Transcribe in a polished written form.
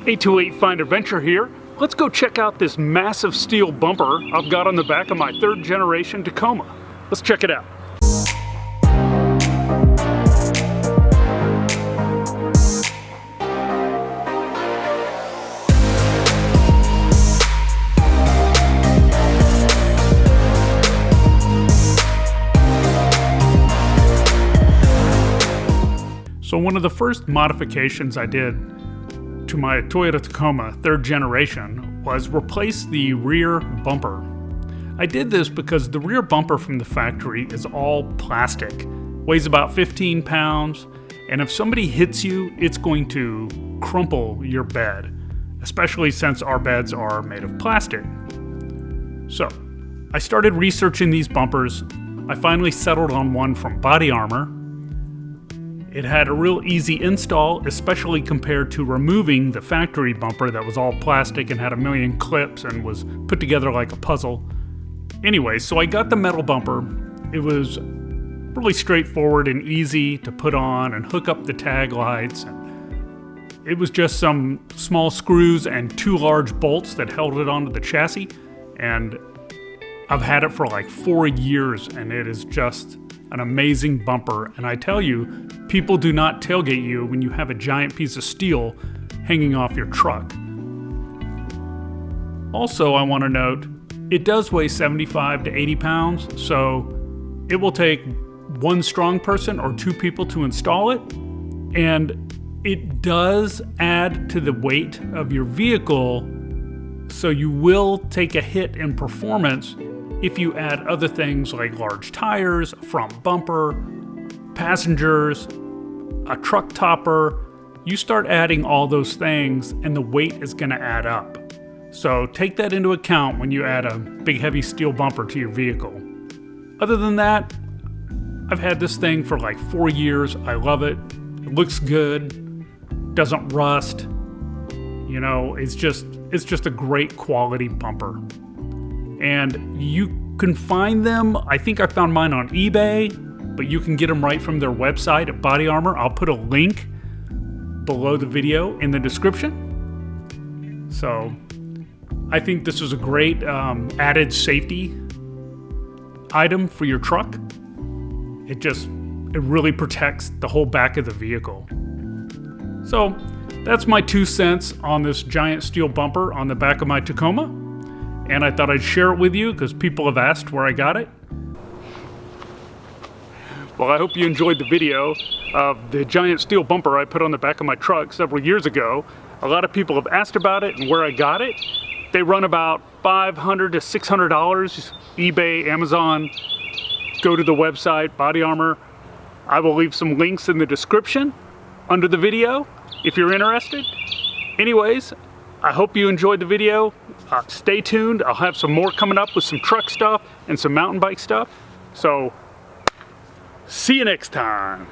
828 Find Adventure here. Let's go check out this massive steel bumper I've got on the back of my third generation Tacoma. Let's check it out. So one of the first modifications I did to my Toyota Tacoma third generation was replace the rear bumper. I did this because the rear bumper from the factory is all plastic, weighs about 15 pounds, and if somebody hits you, it's going to crumple your bed, especially since our beds are made of plastic. So I started researching these bumpers. I finally settled on one from Body Armor. It had a real easy install, especially compared to removing the factory bumper that was all plastic and had a million clips and was put together like a puzzle. Anyway, so I got the metal bumper. It was really straightforward and easy to put on and hook up the tag lights. It was just some small screws and two large bolts that held it onto the chassis. And I've had it for like 4 years, and it is just an amazing bumper. And I tell you, people do not tailgate you when you have a giant piece of steel hanging off your truck. Also, I want to note, it does weigh 75 to 80 pounds, so it will take one strong person or two people to install it. And it does add to the weight of your vehicle, so you will take a hit in performance if you add other things like large tires, front bumper, passengers, a truck topper. You start adding all those things and the weight is going to add up. So take that into account when you add a big heavy steel bumper to your vehicle. Other than that, I've had this thing for like 4 years. I love it. It looks good, doesn't rust. You know, it's just a great quality bumper. And you can find them, I think I found mine on eBay, but you can get them right from their website at Body Armor. I'll put a link below the video in the description. So I think this is a great added safety item for your truck. It really protects the whole back of the vehicle. So that's my 2 cents on this giant steel bumper on the back of my Tacoma. And I thought I'd share it with you because people have asked where I got it. Well, I hope you enjoyed the video of the giant steel bumper I put on the back of my truck several years ago. A lot of people have asked about it and where I got it. They run about $500 to $600, eBay, Amazon. Go to the website, Body Armor. I will leave some links in the description under the video if you're interested. Anyways, I hope you enjoyed the video. Stay tuned. I'll have some more coming up with some truck stuff and some mountain bike stuff. So, see you next time.